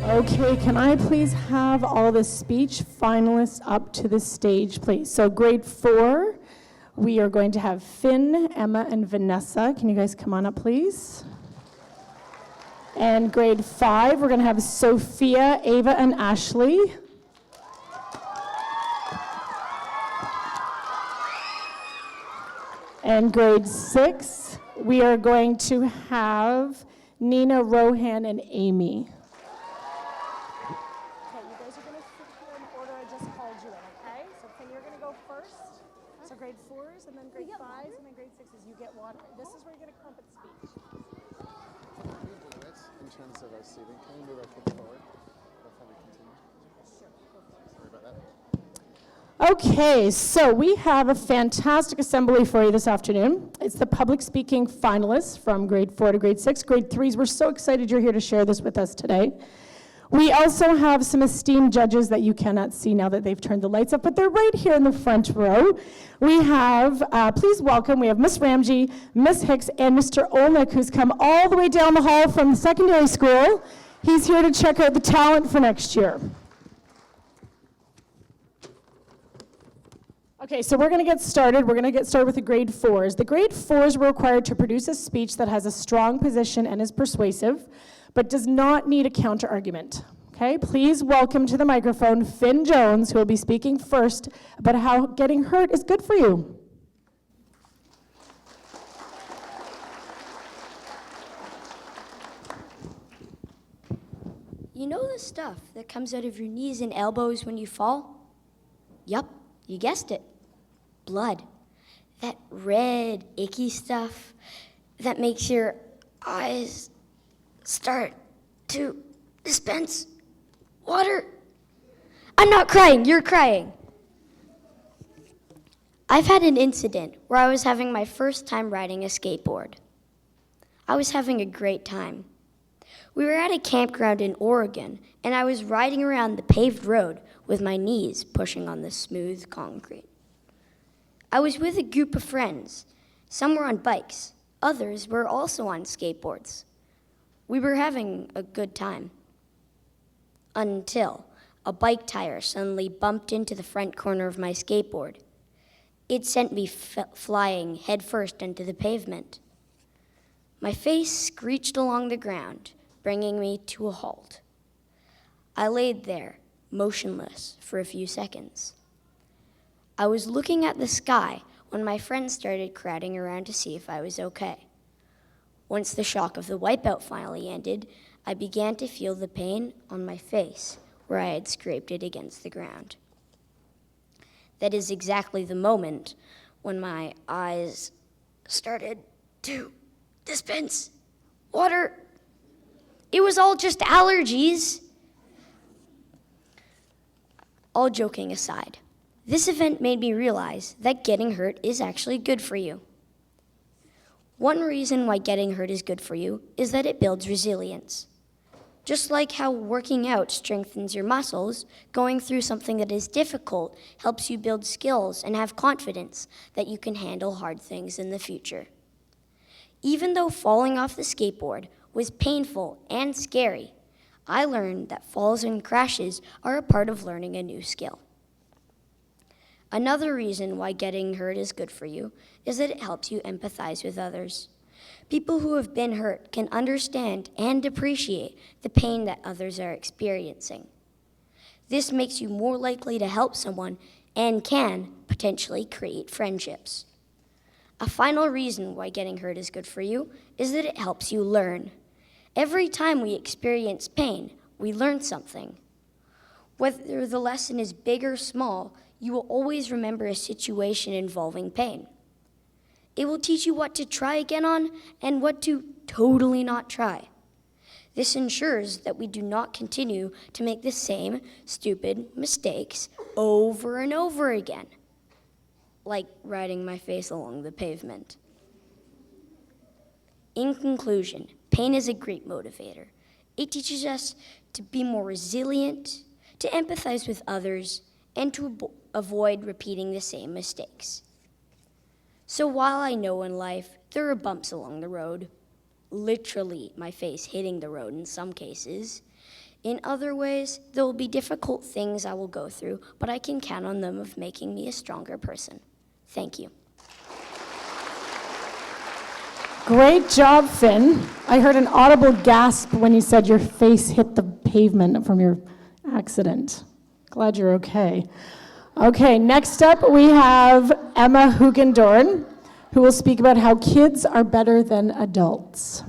Okay, can I please have all the speech finalists up to the stage, please? So grade 4, we are going to have Finn, Emma, and Vanessa. Can you guys come on up, please? And grade 5, we're going to have Sophia, Ava, and Ashley. And grade 6, we are going to have Nina, Rohan, and Amy. Okay, you guys are going to sit here in the order I just called you in, okay? So Finn, you're going to go first. So grade 4s, and then grade 5s, and then grade 6s. You get water. This is where you're going to crumpet speech. In terms of our seating, can we move our kids forward before we continue? Sure. Sorry about that. Okay, so we have a fantastic assembly for you this afternoon. It's the public speaking finalists from grade 4 to grade 6. Grade 3s, we're so excited you're here to share this with us today. We also have some esteemed judges that you cannot see now that they've turned the lights up, but they're right here in the front row. We have, please welcome, we have Miss Ramji, Miss Hicks, and Mr. Olnick, who's come all the way down the hall from the secondary school. He's here to check out the talent for next year. Okay, so we're going to get started. We're going to get started with the grade 4s. The grade 4s were required to produce a speech that has a strong position and is persuasive, but does not need a counter-argument. Okay, please welcome to the microphone Finn Jones, who will be speaking first about how getting hurt is good for you. You know the stuff that comes out of your knees and elbows when you fall? Yup, you guessed it. Blood. That red, icky stuff that makes your eyes start to dispense water. I'm not crying, you're crying. I've had an incident where I was having my first time riding a skateboard. I was having a great time. We were at a campground in Oregon, and I was riding around the paved road with my knees pushing on the smooth concrete. I was with a group of friends. Some were on bikes. Others were also on skateboards. We were having a good time. Until a bike tire suddenly bumped into the front corner of my skateboard. It sent me flying headfirst into the pavement. My face screeched along the ground, bringing me to a halt. I laid there, motionless, for a few seconds. I was looking at the sky when my friends started crowding around to see if I was okay. Once the shock of the wipeout finally ended, I began to feel the pain on my face where I had scraped it against the ground. That is exactly the moment when my eyes started to dispense water. It was all just allergies. All joking aside, this event made me realize that getting hurt is actually good for you. One reason why getting hurt is good for you is that it builds resilience. Just like how working out strengthens your muscles, going through something that is difficult helps you build skills and have confidence that you can handle hard things in the future. Even though falling off the skateboard was painful and scary, I learned that falls and crashes are a part of learning a new skill. Another reason why getting hurt is good for you is that it helps you empathize with others. People who have been hurt can understand and appreciate the pain that others are experiencing. This makes you more likely to help someone and can potentially create friendships. A final reason why getting hurt is good for you is that it helps you learn. Every time we experience pain, we learn something. Whether the lesson is big or small, you will always remember a situation involving pain. It will teach you what to try again on and what to totally not try. This ensures that we do not continue to make the same stupid mistakes over and over again, like riding my face along the pavement. In conclusion, pain is a great motivator. It teaches us to be more resilient, to empathize with others, and to avoid repeating the same mistakes. So while I know in life there are bumps along the road, literally my face hitting the road in some cases, In other ways, there will be difficult things I will go through, but I can count on them of making me a stronger person. Thank you. Great job, Finn. I heard an audible gasp when you said your face hit the pavement from your accident. Glad you're okay. Okay, next up we have Emma Hugendorn, who will speak about how kids are better than adults.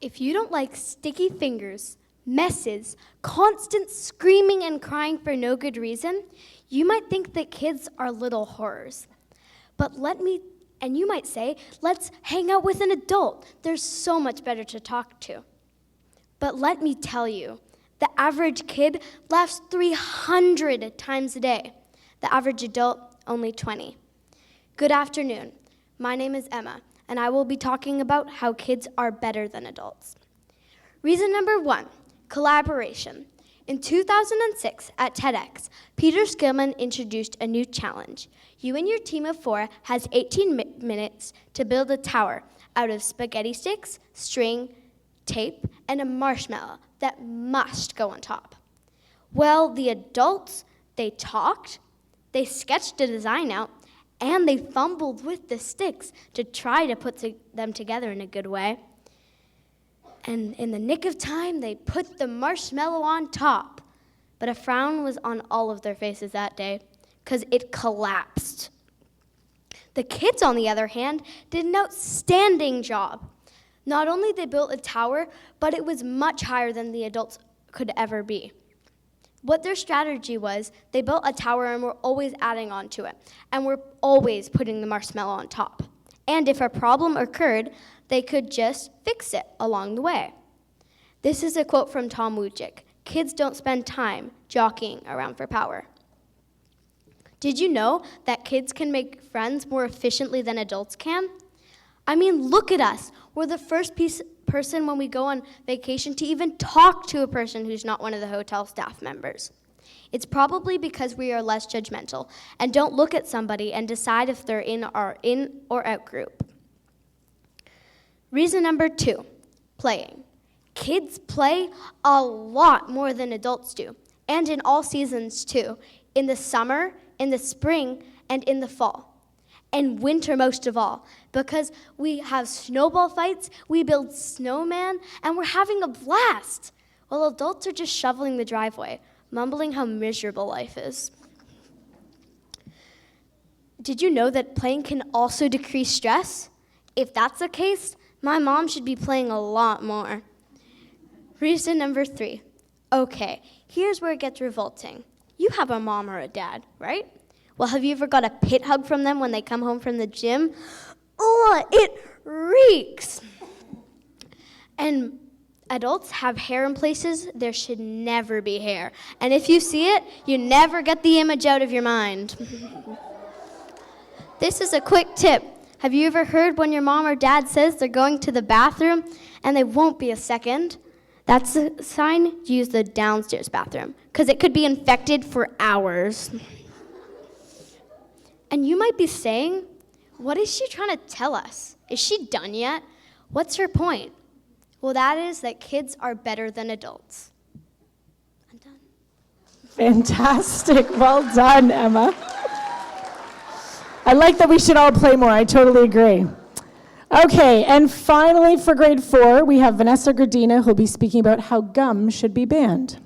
If you don't like sticky fingers, messes, constant screaming and crying for no good reason, you might think that kids are little horrors. And you might say, let's hang out with an adult. They're so much better to talk to. But let me tell you, the average kid laughs 300 times a day. The average adult, only 20. Good afternoon. My name is Emma, and I will be talking about how kids are better than adults. Reason number 1, collaboration. In 2006 at TEDx, Peter Skillman introduced a new challenge. You and your team of 4 has 18 minutes to build a tower out of spaghetti sticks, string, tape, and a marshmallow that must go on top. Well, the adults, they talked, they sketched a design out, and they fumbled with the sticks to try to put them together in a good way. And in the nick of time, they put the marshmallow on top. But a frown was on all of their faces that day, because it collapsed. The kids, on the other hand, did an outstanding job. Not only they built a tower, but it was much higher than the adults could ever be. What their strategy was, they built a tower and were always adding on to it, and were always putting the marshmallow on top. And if a problem occurred, they could just fix it along the way. This is a quote from Tom Wojcik. Kids don't spend time jockeying around for power. Did you know that kids can make friends more efficiently than adults can? I mean, look at us. We're the first person when we go on vacation to even talk to a person who's not one of the hotel staff members. It's probably because we are less judgmental and don't look at somebody and decide if they're in our in or out group. Reason number 2, playing. Kids play a lot more than adults do, and in all seasons too, in the summer, in the spring, and in the fall. And winter most of all, because we have snowball fights, we build snowman, and we're having a blast, while adults are just shoveling the driveway, mumbling how miserable life is. Did you know that playing can also decrease stress? If that's the case, my mom should be playing a lot more. Reason number 3. Okay, here's where it gets revolting. You have a mom or a dad, right? Well, have you ever got a pit hug from them when they come home from the gym? Oh, it reeks. And adults have hair in places there should never be hair. And if you see it, you never get the image out of your mind. This is a quick tip. Have you ever heard when your mom or dad says they're going to the bathroom and they won't be a second? That's a sign to use the downstairs bathroom, because it could be infected for hours. And you might be saying, what is she trying to tell us? Is she done yet? What's her point? Well, that is that kids are better than adults. I'm done. Fantastic. Well done, Emma. I like that we should all play more. I totally agree. Okay, and finally for grade 4, we have Vanessa Gardena, who'll be speaking about how gum should be banned.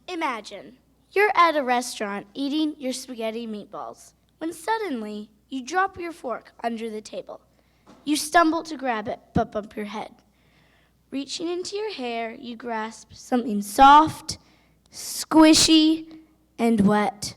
Imagine, you're at a restaurant eating your spaghetti meatballs, when suddenly you drop your fork under the table. You stumble to grab it, but bump your head. Reaching into your hair, you grasp something soft, squishy, and wet.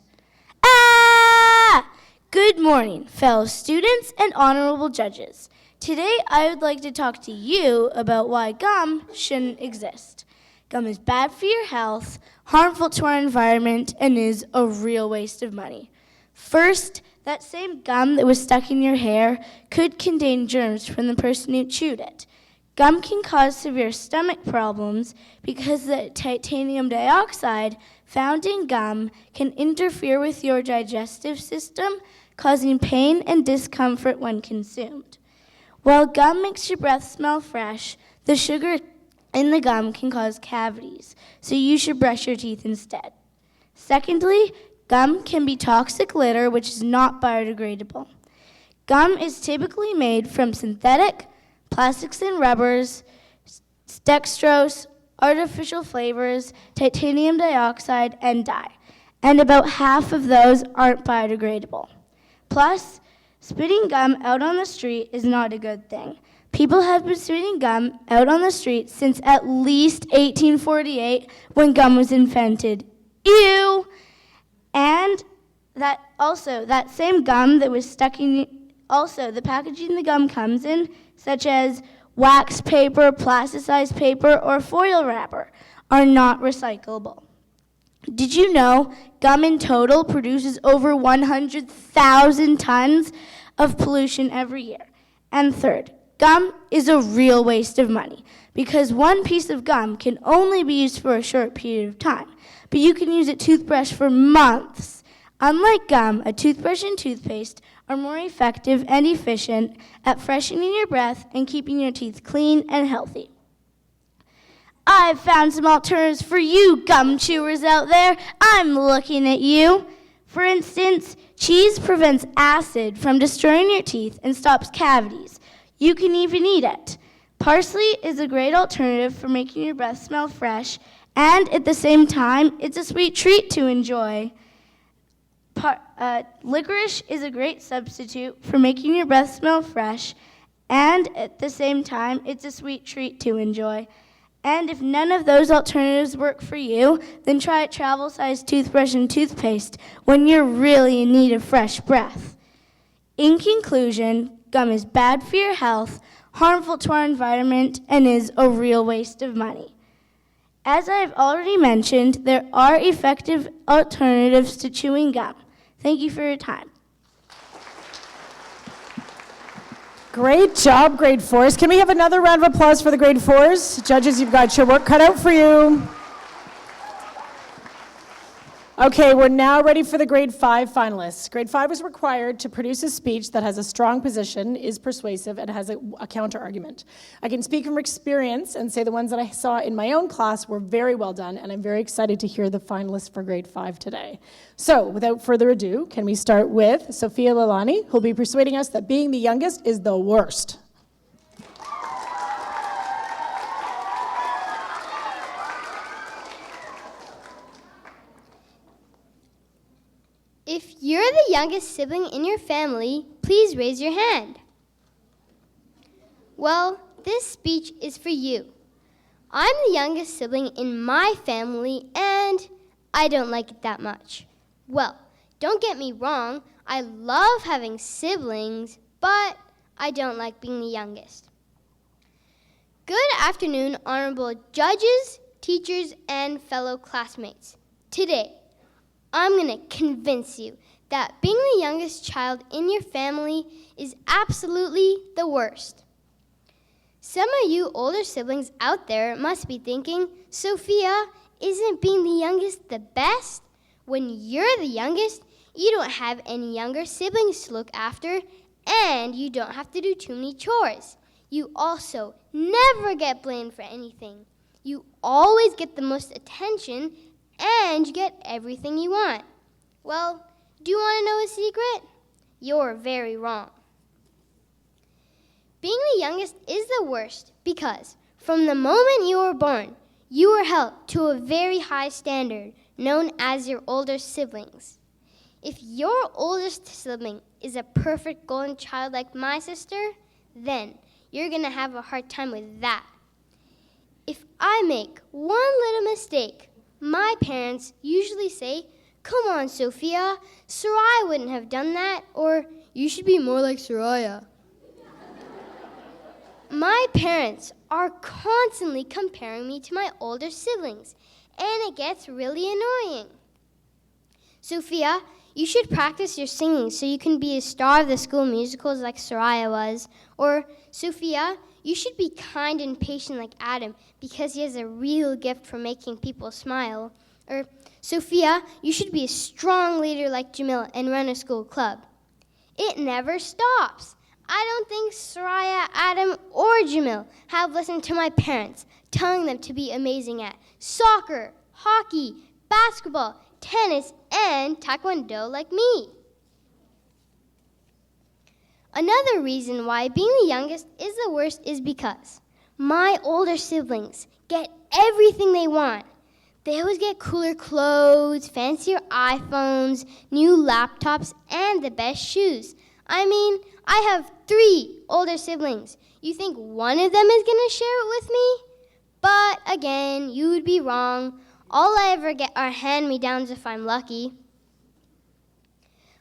Ah! Good morning, fellow students and honorable judges. Today, I would like to talk to you about why gum shouldn't exist. Gum is bad for your health, harmful to our environment, and is a real waste of money. First, that same gum that was stuck in your hair could contain germs from the person who chewed it. Gum can cause severe stomach problems because the titanium dioxide found in gum can interfere with your digestive system, causing pain and discomfort when consumed. While gum makes your breath smell fresh, the sugar in the gum can cause cavities, so you should brush your teeth instead. Secondly, gum can be toxic litter, which is not biodegradable. Gum is typically made from synthetic, plastics and rubbers, dextrose, artificial flavors, titanium dioxide, and dye, and about half of those aren't biodegradable. Plus, spitting gum out on the street is not a good thing. People have been spitting gum out on the street since at least 1848 when gum was invented. Ew! And that same gum that was stuck in, also the packaging the gum comes in, such as wax paper, plasticized paper, or foil wrapper, are not recyclable. Did you know gum in total produces over 100,000 tons of pollution every year? And third, gum is a real waste of money because one piece of gum can only be used for a short period of time, but you can use a toothbrush for months. Unlike gum, a toothbrush and toothpaste are more effective and efficient at freshening your breath and keeping your teeth clean and healthy. I've found some alternatives for you gum chewers out there. I'm looking at you. For instance, cheese prevents acid from destroying your teeth and stops cavities. You can even eat it. Parsley is a great alternative for making your breath smell fresh, and at the same time, it's a sweet treat to enjoy. Licorice is a great substitute for making your breath smell fresh, and at the same time, it's a sweet treat to enjoy. And if none of those alternatives work for you, then try a travel-sized toothbrush and toothpaste when you're really in need of fresh breath. In conclusion, gum is bad for your health, harmful to our environment, and is a real waste of money. As I have already mentioned, there are effective alternatives to chewing gum. Thank you for your time. Great job, grade 4s. Can we have another round of applause for the grade 4s? Judges, you've got your work cut out for you. Okay, we're now ready for the grade 5 finalists. Grade 5 is required to produce a speech that has a strong position, is persuasive, and has a counter argument. I can speak from experience and say the ones that I saw in my own class were very well done, and I'm very excited to hear the finalists for grade 5 today. So, without further ado, can we start with Sophia Lolani, who'll be persuading us that being the youngest is the worst. If you're the youngest sibling in your family, please raise your hand. Well, this speech is for you. I'm the youngest sibling in my family, and I don't like it that much. Well, don't get me wrong, I love having siblings, but I don't like being the youngest. Good afternoon, honorable judges, teachers, and fellow classmates. Today, I'm going to convince you that being the youngest child in your family is absolutely the worst. Some of you older siblings out there must be thinking, Sophia, isn't being the youngest the best? When you're the youngest, you don't have any younger siblings to look after, and you don't have to do too many chores. You also never get blamed for anything. You always get the most attention, and you get everything you want. Well, do you want to know a secret? You're very wrong. Being the youngest is the worst because from the moment you were born, you were held to a very high standard known as your older siblings. If your oldest sibling is a perfect golden child like my sister, then you're going to have a hard time with that. If I make one little mistake, my parents usually say, come on, Sophia, Soraya wouldn't have done that, or you should be more like Soraya. My parents are constantly comparing me to my older siblings, and it gets really annoying. Sophia, you should practice your singing so you can be a star of the school musicals like Soraya was. Or, Sophia, you should be kind and patient like Adam because he has a real gift for making people smile. Or, Sophia, you should be a strong leader like Jamil and run a school club. It never stops. I don't think Soraya, Adam, or Jamil have listened to my parents telling them to be amazing at soccer, hockey, basketball, tennis, and taekwondo like me. Another reason why being the youngest is the worst is because my older siblings get everything they want. They always get cooler clothes, fancier iPhones, new laptops, and the best shoes. I mean, I have 3 older siblings. You think one of them is going to share it with me? But again, you would be wrong. All I ever get are hand-me-downs if I'm lucky.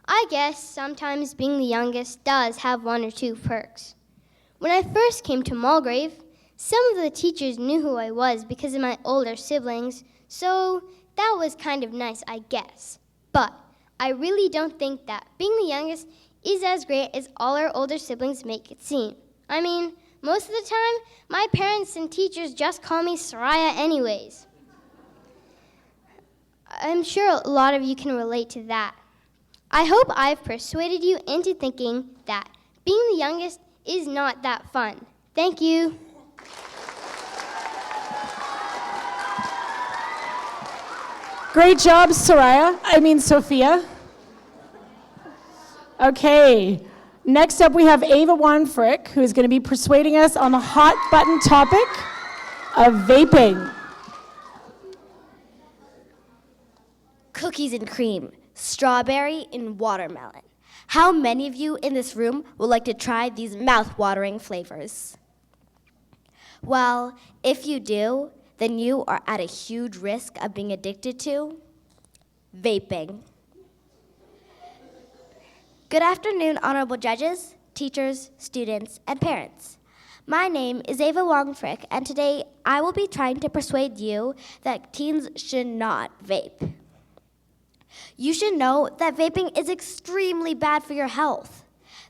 I guess sometimes being the youngest does have 1 or 2 perks. When I first came to Mulgrave, some of the teachers knew who I was because of my older siblings, so that was kind of nice, I guess. But I really don't think that being the youngest is as great as all our older siblings make it seem. I mean, most of the time, my parents and teachers just call me Soraya anyways. I'm sure a lot of you can relate to that. I hope I've persuaded you into thinking that being the youngest is not that fun. Thank you. Great job, Sophia. Okay, next up we have Ava Wong Frick, who is going to be persuading us on the hot button topic of vaping. Cookies and cream, strawberry and watermelon. How many of you in this room would like to try these mouth-watering flavors? Well, if you do, then you are at a huge risk of being addicted to vaping. Good afternoon, honorable judges, teachers, students, and parents. My name is Ava Wong Frick, and today I will be trying to persuade you that teens should not vape. You should know that vaping is extremely bad for your health.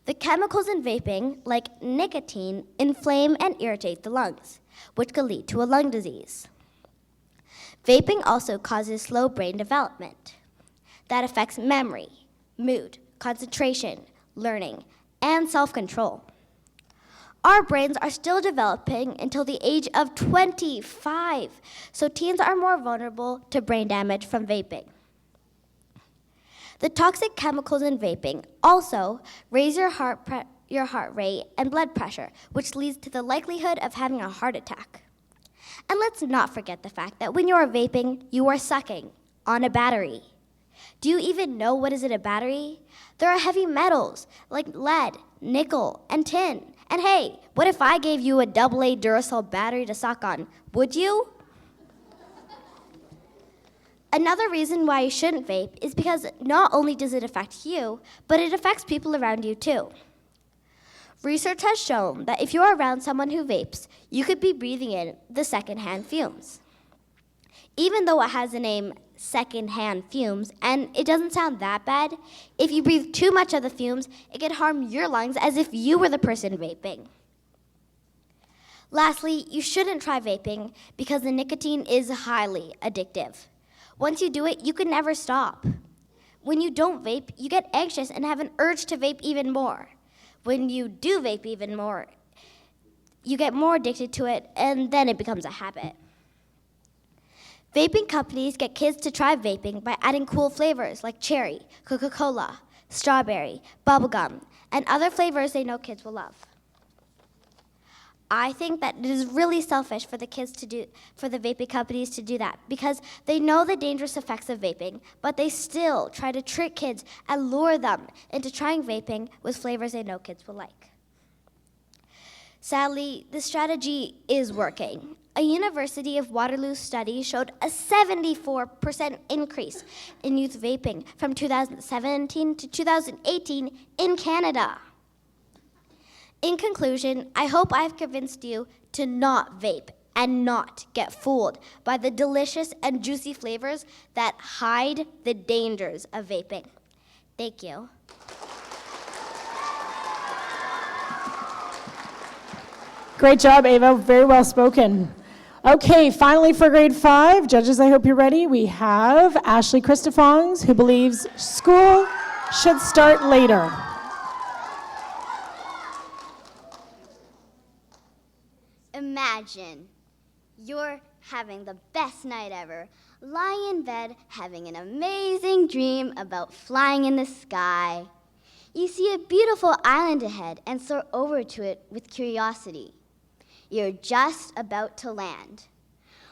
The chemicals in vaping, like nicotine, inflame and irritate the lungs, which could lead to a lung disease. Vaping also causes slow brain development that affects memory, mood, concentration, learning, and self-control. Our brains are still developing until the age of 25, so teens are more vulnerable to brain damage from vaping. The toxic chemicals in vaping also raise your heart rate and blood pressure, which leads to the likelihood of having a heart attack. And let's not forget the fact that when you are vaping, you are sucking on a battery. Do you even know what is in a battery? There are heavy metals like lead, nickel, and tin. And hey, what if I gave you a AA Duracell battery to suck on? Would you? Another reason why you shouldn't vape is because not only does it affect you, but it affects people around you too. Research has shown that if you are around someone who vapes, you could be breathing in the secondhand fumes. Even though it has the name secondhand fumes, and it doesn't sound that bad, if you breathe too much of the fumes, it can harm your lungs as if you were the person vaping. Lastly, you shouldn't try vaping because the nicotine is highly addictive. Once you do it, you can never stop. When you don't vape, you get anxious and have an urge to vape even more. When you do vape even more, you get more addicted to it, and then it becomes a habit. Vaping companies get kids to try vaping by adding cool flavors like cherry, Coca-Cola, strawberry, bubblegum, and other flavors they know kids will love. I think that it is really selfish for the vaping companies to do that because they know the dangerous effects of vaping, but they still try to trick kids and lure them into trying vaping with flavors they know kids will like. Sadly, this strategy is working. A University of Waterloo study showed a 74% increase in youth vaping from 2017 to 2018 in Canada. In conclusion, I hope I've convinced you to not vape and not get fooled by the delicious and juicy flavors that hide the dangers of vaping. Thank you. Great job, Ava. Very well spoken. Okay, finally for grade 5, judges, I hope you're ready. We have Ashley Krista Fong, who believes school should start later. Imagine you're having the best night ever, lying in bed, having an amazing dream about flying in the sky. You see a beautiful island ahead and soar over to it with curiosity. You're just about to land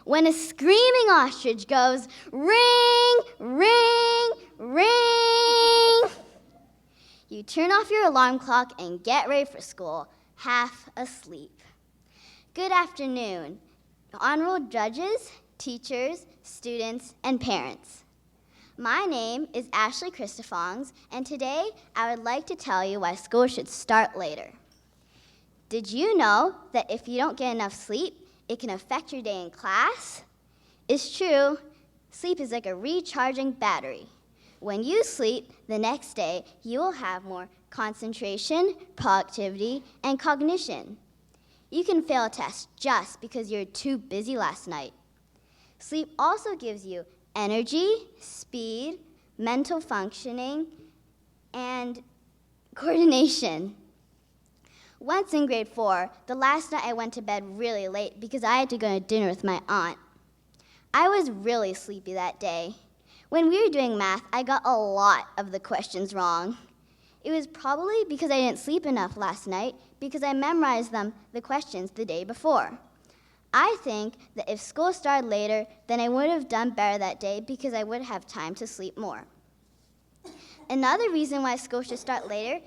when a screaming ostrich goes, ring, ring, ring. You turn off your alarm clock and get ready for school, half asleep. Good afternoon, honorable judges, teachers, students, and parents. My name is Ashley Krista Fong, and today I would like to tell you why school should start later. Did you know that if you don't get enough sleep, it can affect your day in class? It's true. Sleep is like a recharging battery. When you sleep, the next day you will have more concentration, productivity, and cognition. You can fail a test just because you're too busy last night. Sleep also gives you energy, speed, mental functioning, and coordination. Once in grade 4, the last night I went to bed really late because I had to go to dinner with my aunt. I was really sleepy that day. When we were doing math, I got a lot of the questions wrong. It was probably because I didn't sleep enough last night because I memorized the questions the day before. I think that if school started later, then I would have done better that day because I would have time to sleep more. Another reason why school should start later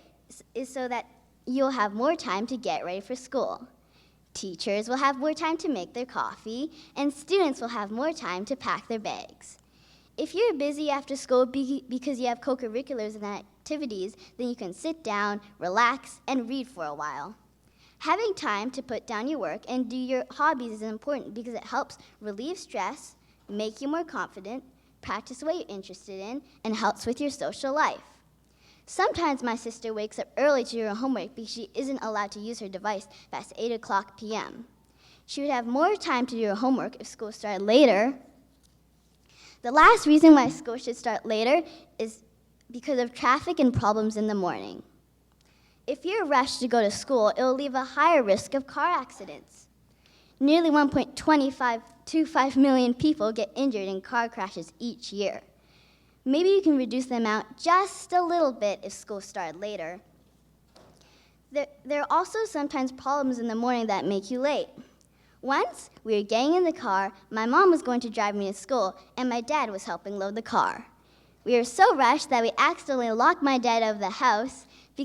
is so that you'll have more time to get ready for school. Teachers will have more time to make their coffee, and students will have more time to pack their bags. If you're busy after school because you have co-curriculars and activities, then you can sit down, relax, and read for a while. Having time to put down your work and do your hobbies is important because it helps relieve stress, make you more confident, practice what you're interested in, and helps with your social life. Sometimes my sister wakes up early to do her homework because she isn't allowed to use her device past 8 o'clock p.m. She would have more time to do her homework if school started later. The last reason why school should start later is because of traffic and problems in the morning. If you're rushed to go to school, it will leave a higher risk of car accidents. Nearly 1.25 million people get injured in car crashes each year. Maybe you can reduce the amount just a little bit if school started later. There are also sometimes problems in the morning that make you late. Once, we were getting in the car, my mom was going to drive me to school, and my dad was helping load the car. We were so rushed that we accidentally locked my dad out of the house we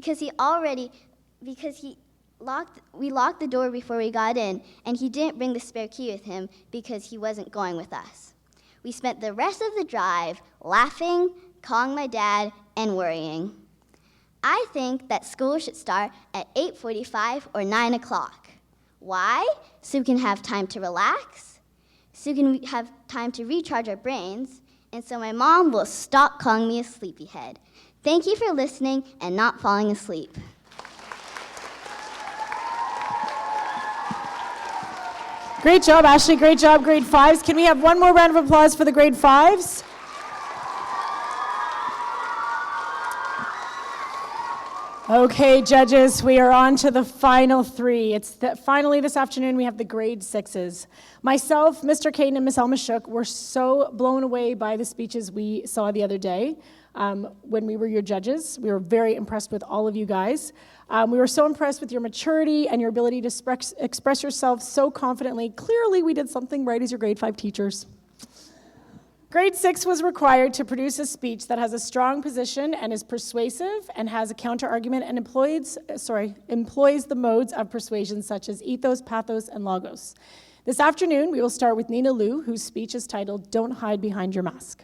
locked the door before we got in, and he didn't bring the spare key with him because he wasn't going with us. We spent the rest of the drive laughing, calling my dad, and worrying. I think that school should start at 8:45 or 9 o'clock. Why? So we can have time to relax, so we can have time to recharge our brains, and so my mom will stop calling me a sleepyhead. Thank you for listening and not falling asleep. Great job, Ashley. Great job, grade 5s. Can we have one more round of applause for the grade 5s? Okay, judges, we are on to the final 3. Finally this afternoon we have the grade 6s. Myself, Mr. Caden, and Miss Elma Shook were so blown away by the speeches we saw the other day when we were your judges. We were very impressed with all of you guys. We were so impressed with your maturity and your ability to express yourself so confidently. Clearly, we did something right as your grade 5 teachers. Grade 6 was required to produce a speech that has a strong position and is persuasive and has a counter-argument and employs the modes of persuasion such as ethos, pathos, and logos. This afternoon, we will start with Nina Liu, whose speech is titled, "Don't Hide Behind Your Mask."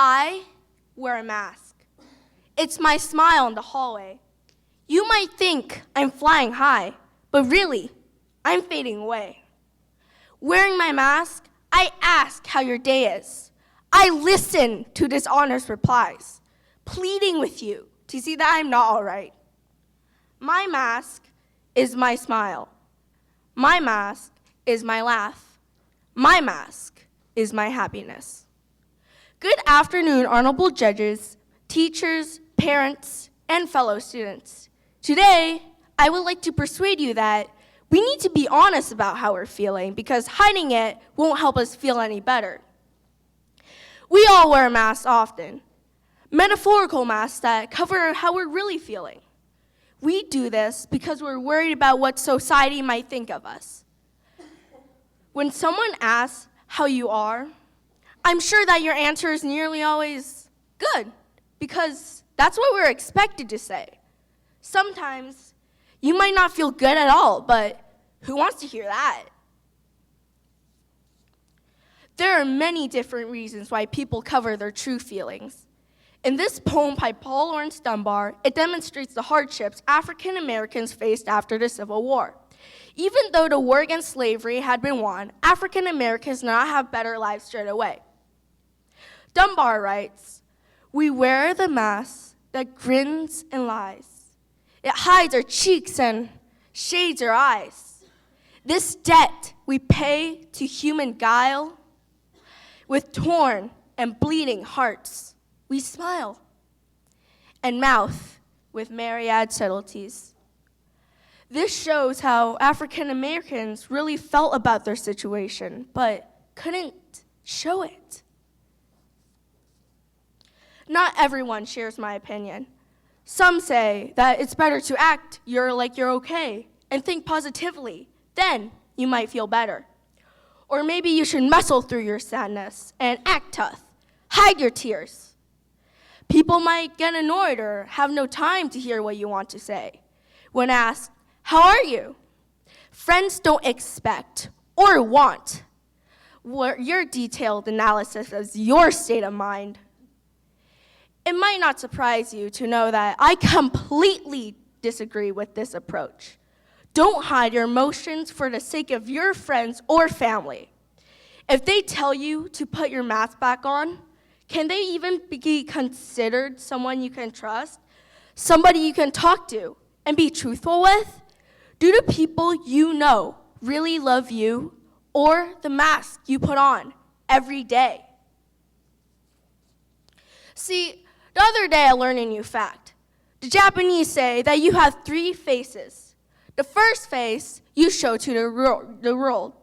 I wear a mask. It's my smile in the hallway. You might think I'm flying high, but really, I'm fading away. Wearing my mask, I ask how your day is. I listen to dishonest replies, pleading with you to see that I'm not all right. My mask is my smile. My mask is my laugh. My mask is my happiness. Good afternoon, honorable judges, teachers, parents, and fellow students. Today, I would like to persuade you that we need to be honest about how we're feeling because hiding it won't help us feel any better. We all wear masks often, metaphorical masks that cover how we're really feeling. We do this because we're worried about what society might think of us. When someone asks how you are, I'm sure that your answer is nearly always good, because that's what we're expected to say. Sometimes you might not feel good at all, but who wants to hear that? There are many different reasons why people cover their true feelings. In this poem by Paul Laurence Dunbar, it demonstrates the hardships African Americans faced after the Civil War. Even though the war against slavery had been won, African Americans did not have better lives straight away. Dunbar writes, "We wear the mask that grins and lies. It hides our cheeks and shades our eyes. This debt we pay to human guile. With torn and bleeding hearts, we smile and mouth with myriad subtleties." This shows how African Americans really felt about their situation, but couldn't show it. Not everyone shares my opinion. Some say that it's better to act like you're okay and think positively, then you might feel better. Or maybe you should muscle through your sadness and act tough, hide your tears. People might get annoyed or have no time to hear what you want to say. When asked, "How are you?" friends don't expect or want your detailed analysis of your state of mind. It might not surprise you to know that I completely disagree with this approach. Don't hide your emotions for the sake of your friends or family. If they tell you to put your mask back on, can they even be considered someone you can trust? Somebody you can talk to and be truthful with? Do the people you know really love you or the mask you put on every day? See, the other day I learned a new fact. The Japanese say that you have 3 faces. The first face you show to the world.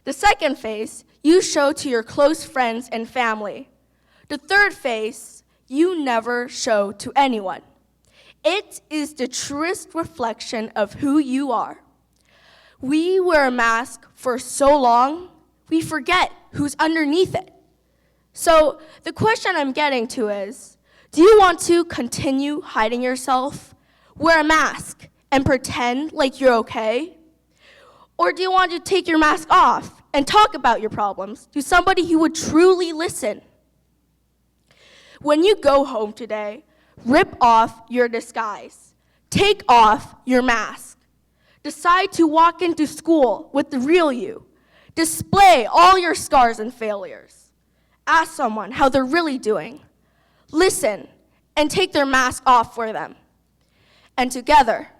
The second face you show to your close friends and family. The third face you never show to anyone. It is the truest reflection of who you are. We wear a mask for so long, we forget who's underneath it. So the question I'm getting to is, do you want to continue hiding yourself, wear a mask, and pretend like you're okay? Or do you want to take your mask off and talk about your problems to somebody who would truly listen? When you go home today, rip off your disguise. Take off your mask. Decide to walk into school with the real you. Display all your scars and failures. Ask someone how they're really doing. Listen and take their mask off for them. And together,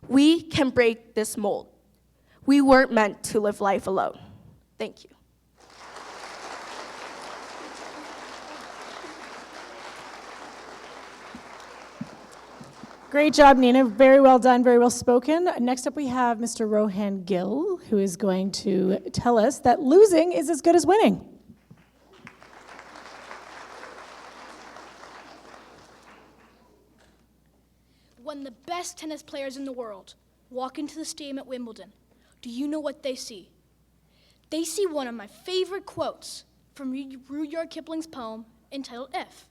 we can break this mold. We weren't meant to live life alone. Thank you. Great job, Nina. Very well done, very well spoken. Next up, we have Mr. Rohan Gill, who is going to tell us that losing is as good as winning. When the best tennis players in the world walk into the stadium at Wimbledon, do you know what they see? They see one of my favorite quotes from Rudyard Kipling's poem entitled If.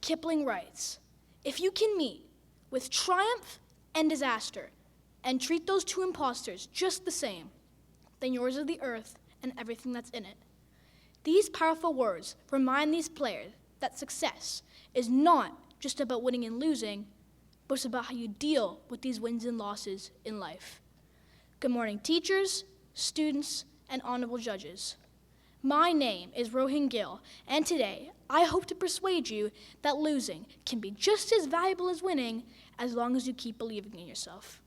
Kipling writes, "If you can meet with triumph and disaster and treat those two impostors just the same, then yours is the earth and everything that's in it." These powerful words remind these players that success is not just about winning and losing, but it's about how you deal with these wins and losses in life. Good morning, teachers, students, and honorable judges. My name is Rohan Gill, and today I hope to persuade you that losing can be just as valuable as winning as long as you keep believing in yourself.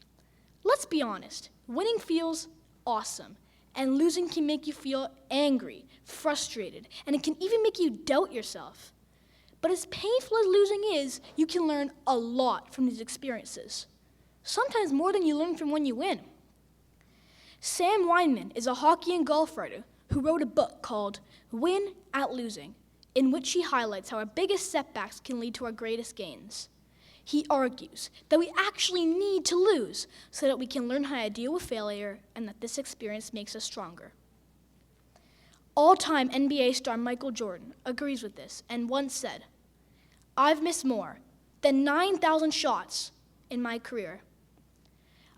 Let's be honest, winning feels awesome, and losing can make you feel angry, frustrated, and it can even make you doubt yourself. But as painful as losing is, you can learn a lot from these experiences, sometimes more than you learn from when you win. Sam Weinman is a hockey and golf writer who wrote a book called Win at Losing, in which he highlights how our biggest setbacks can lead to our greatest gains. He argues that we actually need to lose so that we can learn how to deal with failure and that this experience makes us stronger. All-time NBA star Michael Jordan agrees with this and once said, "I've missed more than 9,000 shots in my career.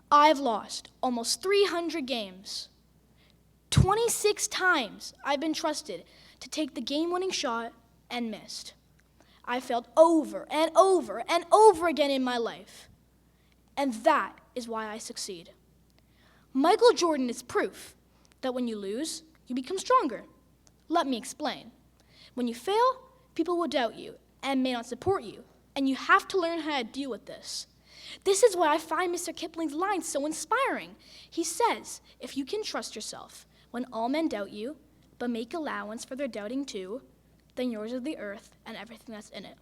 I've lost almost 300 games. 26 times I've been trusted to take the game-winning shot and missed. I failed over and over and over again in my life. And that is why I succeed." Michael Jordan is proof that when you lose, you become stronger. Let me explain. When you fail, people will doubt you and may not support you, and you have to learn how to deal with this. This is why I find Mr. Kipling's line so inspiring. He says, "If you can trust yourself when all men doubt you, but make allowance for their doubting too, then yours is the earth and everything that's in it."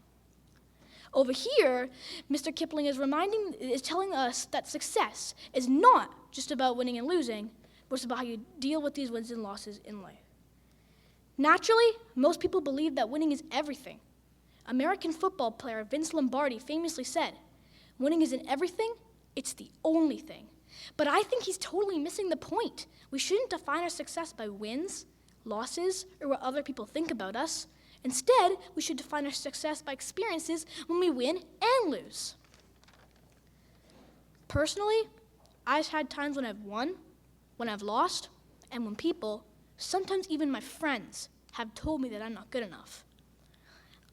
Over here, Mr. Kipling is telling us that success is not just about winning and losing, but it's about how you deal with these wins and losses in life. Naturally, most people believe that winning is everything. American football player Vince Lombardi famously said, "Winning isn't everything, it's the only thing." But I think he's totally missing the point. We shouldn't define our success by wins, losses, or what other people think about us. Instead, we should define our success by experiences when we win and lose. Personally, I've had times when I've won, when I've lost, and when people, sometimes even my friends, have told me that I'm not good enough.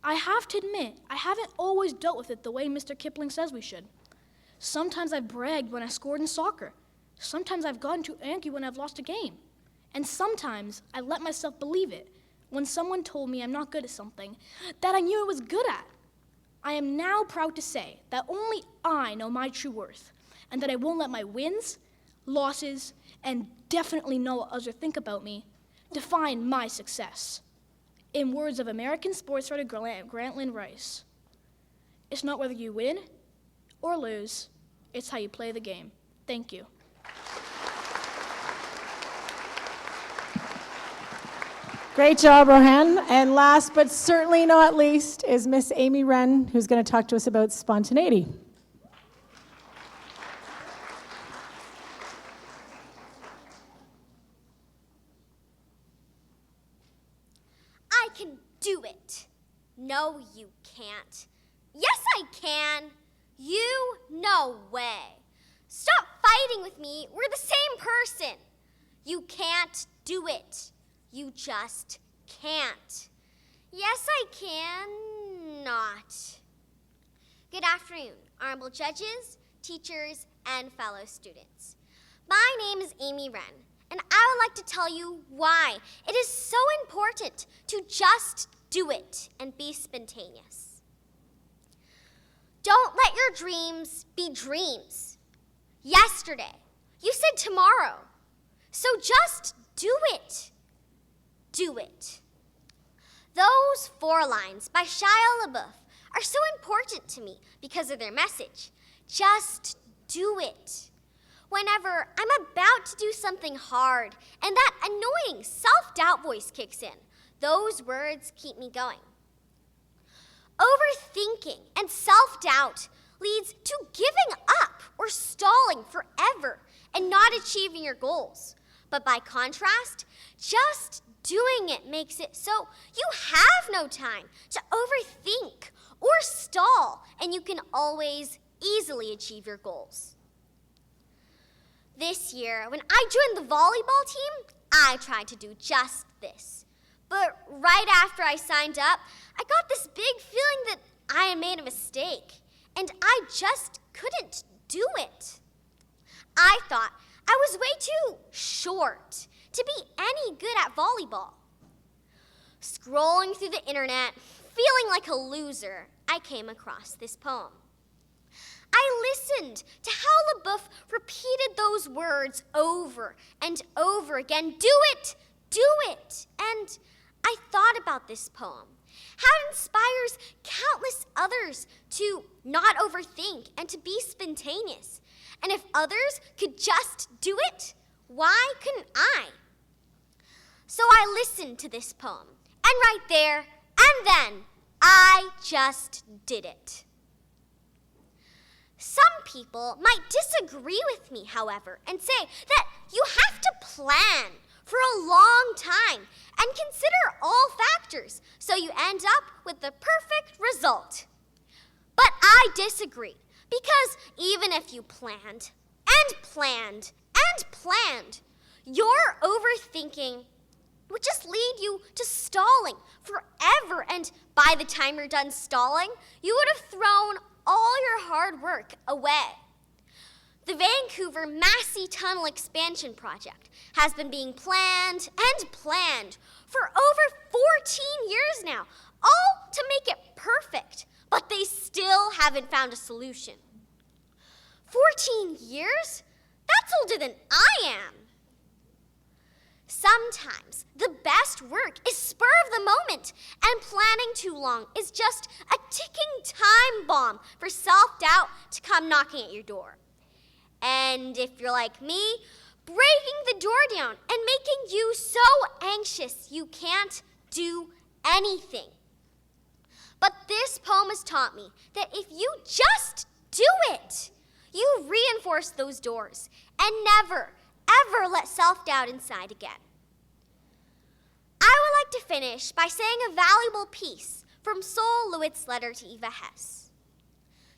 I have to admit, I haven't always dealt with it the way Mr. Kipling says we should. Sometimes I've bragged when I scored in soccer. Sometimes I've gotten too angry when I've lost a game. And sometimes I let myself believe it when someone told me I'm not good at something that I knew I was good at. I am now proud to say that only I know my true worth, and that I won't let my wins, losses, and definitely know what others think about me define my success. In words of American sports writer Grantland Rice, "It's not whether you win or lose, it's how you play the game." Thank you. Great job, Rohan. And last but certainly not least is Miss Amy Wren, who's going to talk to us about spontaneity. I can do it. No, you can't. Yes, I can. You, no way. Stop fighting with me. We're the same person. You can't do it. You just can't. Yes, I can not. Good afternoon, honorable judges, teachers, and fellow students. My name is Amy Wren, and I would like to tell you why it is so important to just do it and be spontaneous. Don't let your dreams be dreams. Yesterday, you said tomorrow. So just do it. Do it. Those 4 lines by Shia LaBeouf are so important to me because of their message. Just do it. Whenever I'm about to do something hard and that annoying self-doubt voice kicks in, those words keep me going. Overthinking and self-doubt leads to giving up or stalling forever and not achieving your goals. But by contrast, just doing it makes it so you have no time to overthink or stall, and you can always easily achieve your goals. This year, when I joined the volleyball team, I tried to do just this. But right after I signed up, I got this big feeling that I had made a mistake, and I just couldn't do it. I thought I was way too short to be any good at volleyball. Scrolling through the internet, feeling like a loser, I came across this poem. I listened to how LaBeouf repeated those words over and over again. Do it, and I thought about this poem, how it inspires countless others to not overthink and to be spontaneous. And if others could just do it, why couldn't I? So I listened to this poem, and right there and then, I just did it. Some people might disagree with me, however, and say that you have to plan for a long time and consider all factors so you end up with the perfect result. But I disagree, because even if you planned and planned and planned, your overthinking would just lead you to stalling forever, and by the time you're done stalling, you would have thrown all your hard work away. The Vancouver Massey Tunnel Expansion Project has been being planned and planned for over 14 years now, all to make it perfect, but they still haven't found a solution. 14 years? That's older than I am. Sometimes the best work is spur of the moment, and planning too long is just a ticking time bomb for self-doubt to come knocking at your door. And if you're like me, breaking the door down and making you so anxious you can't do anything. But this poem has taught me that if you just do it, you reinforce those doors and never, ever let self-doubt inside again. I would like to finish by saying a valuable piece from Sol LeWitt's letter to Eva Hess.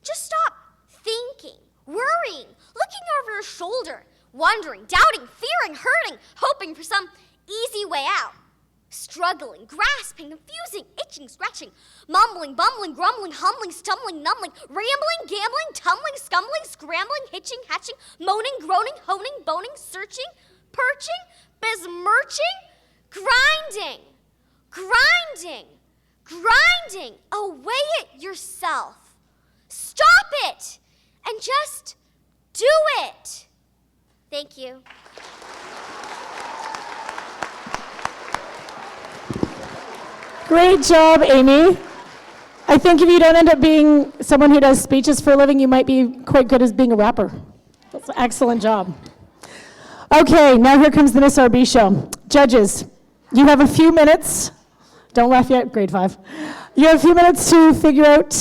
Just stop thinking, worrying, looking over your shoulder, wondering, doubting, fearing, hurting, hoping for some easy way out. Struggling, grasping, confusing, itching, scratching, mumbling, bumbling, grumbling, humbling, stumbling, numbling, rambling, gambling, tumbling, scumbling, scrambling, hitching, hatching, moaning, groaning, honing, boning, searching, perching, besmirching, grinding, away at yourself. Stop it and just do it. Thank you. Great job, Amy. I think if you don't end up being someone who does speeches for a living, you might be quite good as being a rapper. That's an excellent job. Okay, now here comes the Miss RB show. Judges, you have a few minutes. Don't laugh yet, grade 5. You have a few minutes to figure out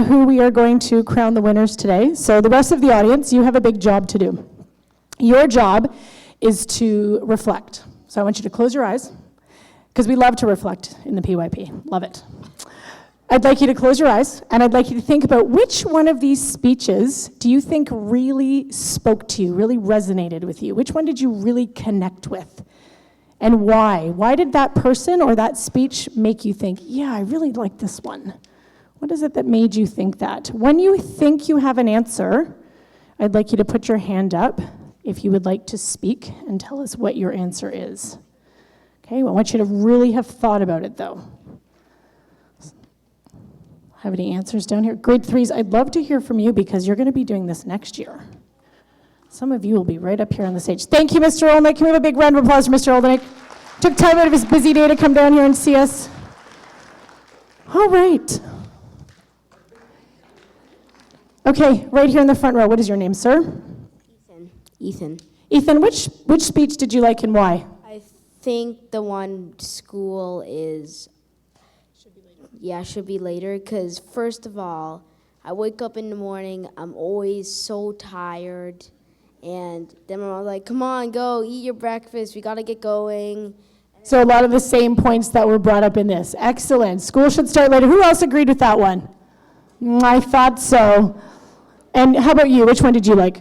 who we are going to crown the winners today. So the rest of the audience, you have a big job to do. Your job is to reflect. So I want you to close your eyes, because we love to reflect in the PYP. Love it. I'd like you to close your eyes, and I'd like you to think about which one of these speeches do you think really spoke to you, really resonated with you? Which one did you really connect with? And why? Why did that person or that speech make you think, yeah, I really like this one? What is it that made you think that? When you think you have an answer, I'd like you to put your hand up if you would like to speak and tell us what your answer is. Okay, well, I want you to really have thought about it, though. Have any answers down here? Grade 3s, I'd love to hear from you because you're going to be doing this next year. Some of you will be right up here on the stage. Thank you, Mr. Olnick. Can we have a big round of applause for Mr. Olnick? Took time out of his busy day to come down here and see us. All right. Okay, right here in the front row. What is your name, sir? Ethan. Ethan, which speech did you like and why? I think the one school is, should be later, because first of all, I wake up in the morning, I'm always so tired, and then I'm like, come on, go, eat your breakfast, we gotta get going. So a lot of the same points that were brought up in this. Excellent. School should start later. Who else agreed with that one? I thought so. And how about you? Which one did you like?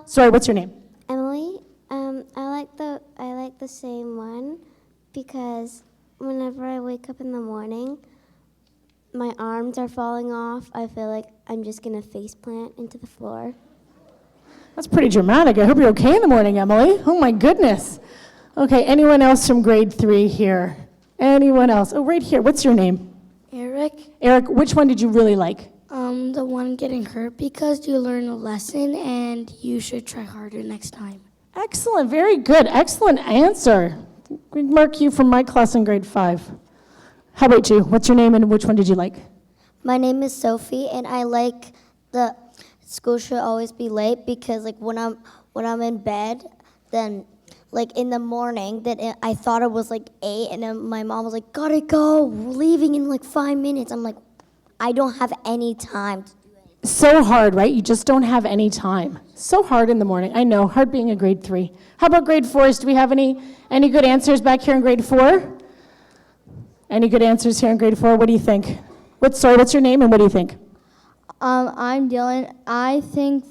Sorry, what's your name? Emily. I like the same one because whenever I wake up in the morning, my arms are falling off. I feel like I'm just going to face plant into the floor. That's pretty dramatic. I hope you're okay in the morning, Emily. Oh my goodness. Okay, anyone else from grade 3 here? Anyone else? Oh, right here. What's your name? Eric, Eric, which one did you really like? the one getting hurt because you learn a lesson and you should try harder next time. Excellent, very good. Excellent answer. We mark you from my class in grade 5. How about you? What's your name and which one did you like? My name is Sophie, and I like the school should always be late because, like, when I'm in bed, then, like, in the morning, I thought it was like 8, and then my mom was like, "Gotta go, we're leaving in like 5 minutes." I'm like, I don't have any time. So hard, right? You just don't have any time. So hard in the morning. I know, hard being a grade 3. How about grade 4s? Do we have any good answers back here in grade 4? Any good answers here in grade 4? What do you think? What's your name and what do you think? I'm Dylan. I think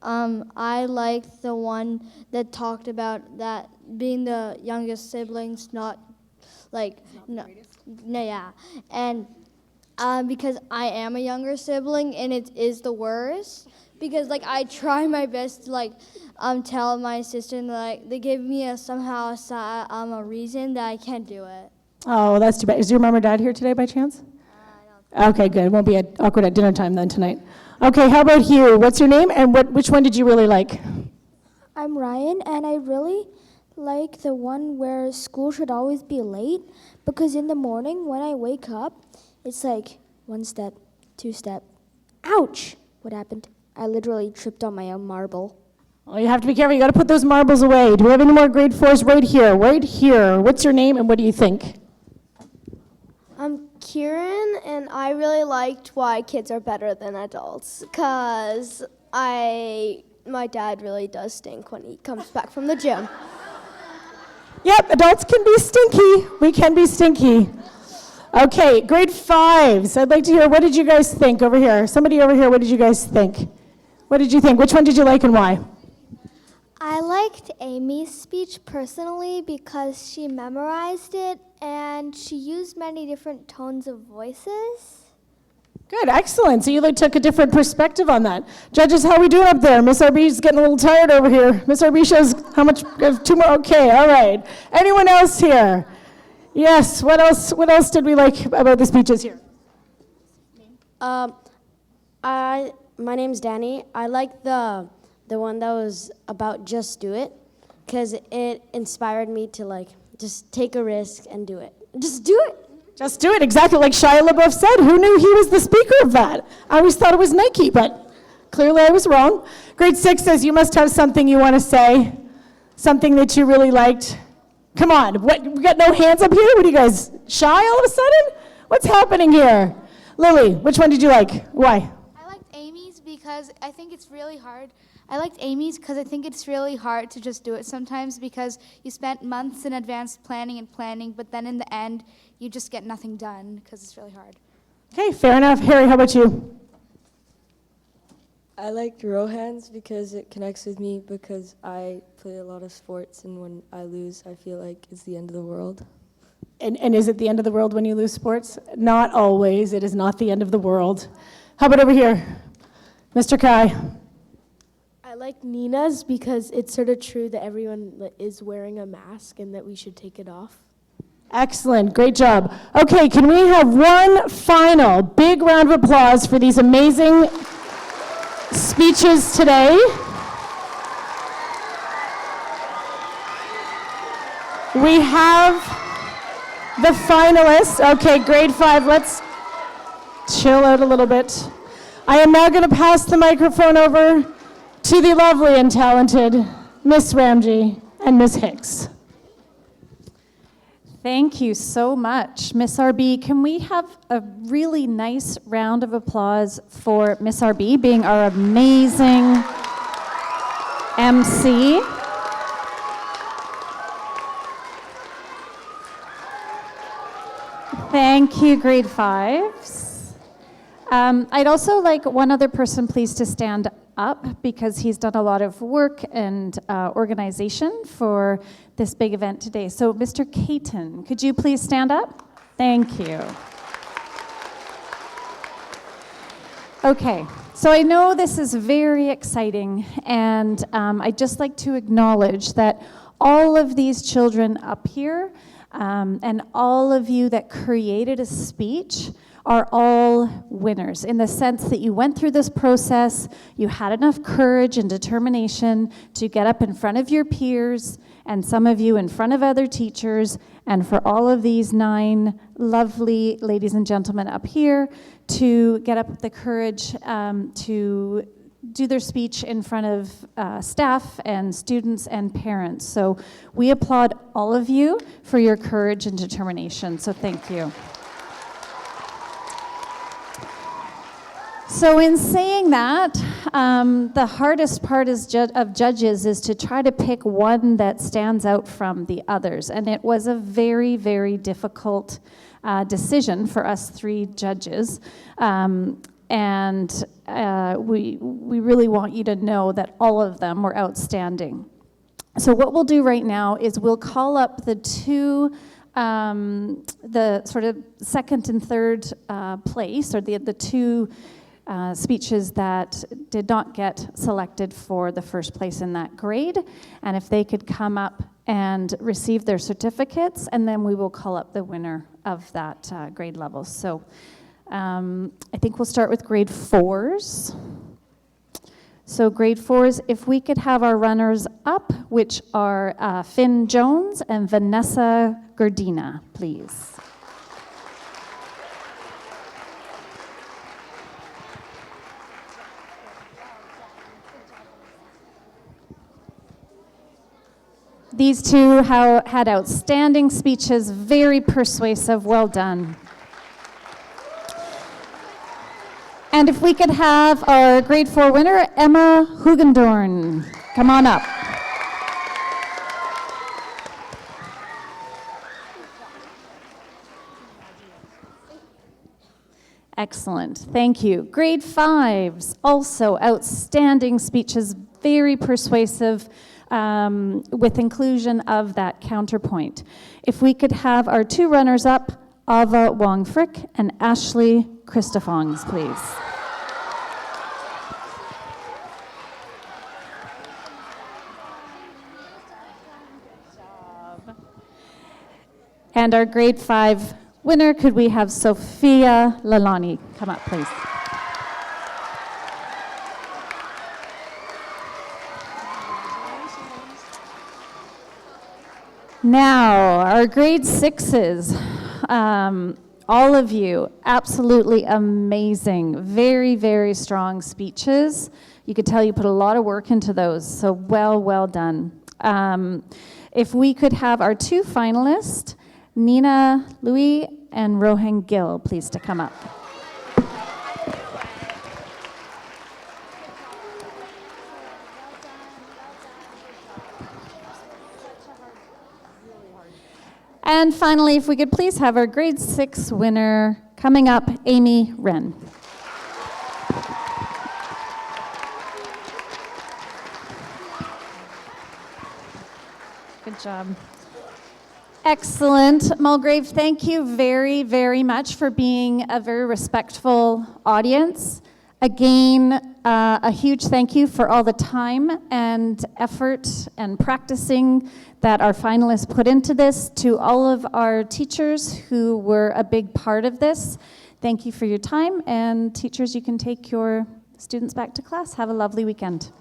I liked the one that talked about that being the youngest siblings, not like no, yeah, and because I am a younger sibling and it is the worst because like I try my best to like tell my sister and like they give me a reason that I can't do it. Oh, that's too bad. Is your mom or dad here today by chance? Okay, good. It won't be awkward at dinner time then tonight. Okay, how about you? What's your name and which one did you really like? I'm Ryan, and I really like the one where school should always be late because in the morning when I wake up, it's like 1 step, 2 step. Ouch! What happened? I literally tripped on my own marble. Oh, you have to be careful. You got to put those marbles away. Do we have any more grade 4s? Right here, right here. What's your name and what do you think? I'm Kieran, and I really liked why kids are better than adults, because my dad really does stink when he comes back from the gym. Yep, adults can be stinky. We can be stinky. Okay, grade 5s. I'd like to hear, what did you guys think over here? Somebody over here, what did you guys think? What did you think? Which one did you like and why? I liked Amy's speech personally because she memorized it and she used many different tones of voices. Good, excellent. So you took a different perspective on that. Judges, how are we doing up there? Miss RB's getting a little tired over here. Miss RB shows how much, 2 more, okay, all right. Anyone else here? Yes, what else did we like about the speeches here? My name's Danny. I like the one that was about just do it, because it inspired me to just take a risk and do it. Just do it. Just do it, exactly like Shia LaBeouf said. Who knew he was the speaker of that? I always thought it was Nike, but clearly I was wrong. Grade 6 says you must have something you want to say, something that you really liked. Come on, what, we got no hands up here? What are you guys, shy all of a sudden? What's happening here? Lily, which one did you like? Why? I liked Amy's because I think it's really hard. To just do it sometimes because you spent months in advance planning, but then in the end, you just get nothing done because it's really hard. Okay, fair enough. Harry, how about you? I liked Rohan's because it connects with me because I play a lot of sports, and when I lose, I feel like it's the end of the world. And is it the end of the world when you lose sports? Not always. It is not the end of the world. How about over here? Mr. Kai. I like Nina's because it's sort of true that everyone is wearing a mask and that we should take it off. Excellent. Great job. Okay, can we have one final big round of applause for these amazing speeches today? We have the finalists. Okay, grade 5, let's chill out a little bit. I am now going to pass the microphone over to the lovely and talented Miss Ramji and Miss Hicks. Thank you so much, Miss RB. Can we have a really nice round of applause for Miss RB being our amazing MC? Thank you, grade 5s. I'd also like one other person, please, to stand up because he's done a lot of work and organization for this big event today. So Mr. Caton, could you please stand up? Thank you. Okay, so I know this is very exciting, and I'd just like to acknowledge that all of these children up here and all of you that created a speech are all winners in the sense that you went through this process, you had enough courage and determination to get up in front of your peers, and some of you in front of other teachers, and for all of these 9 lovely ladies and gentlemen up here to get up the courage to do their speech in front of staff and students and parents. So we applaud all of you for your courage and determination, so thank you. So in saying that, the hardest part of judges is to try to pick one that stands out from the others. And it was a very, very difficult decision for us 3 judges. And we really want you to know that all of them were outstanding. So what we'll do right now is we'll call up the 2 the sort of second and third place, or the 2 speeches that did not get selected for the first place in that grade, and if they could come up and receive their certificates, and then we will call up the winner of that grade level. So I think we'll start with grade 4s. So grade 4s, if we could have our runners up, which are Finn Jones and Vanessa Gardena, please. These 2 had outstanding speeches, very persuasive, well done. And if we could have our grade 4 winner, Emma Hugendorn, come on up. Excellent, thank you. Grade 5s, also outstanding speeches, very persuasive, with inclusion of that counterpoint. If we could have our 2 runners up, Ava Wong Frick and Ashley Krista Fongs, please. And our grade 5 winner, could we have Sophia Lolani come up, please? Now, our grade 6s, all of you, absolutely amazing, very, very strong speeches. You could tell you put a lot of work into those, so well done. If we could have our 2 finalists, Nina Louis and Rohan Gill, please to come up. And finally, if we could please have our grade 6 winner coming up, Amy Wren. Good job. Excellent. Mulgrave, thank you very, very much for being a very respectful audience. Again, a huge thank you for all the time and effort and practicing that our finalists put into this. To all of our teachers who were a big part of this, thank you for your time. And teachers, you can take your students back to class. Have a lovely weekend.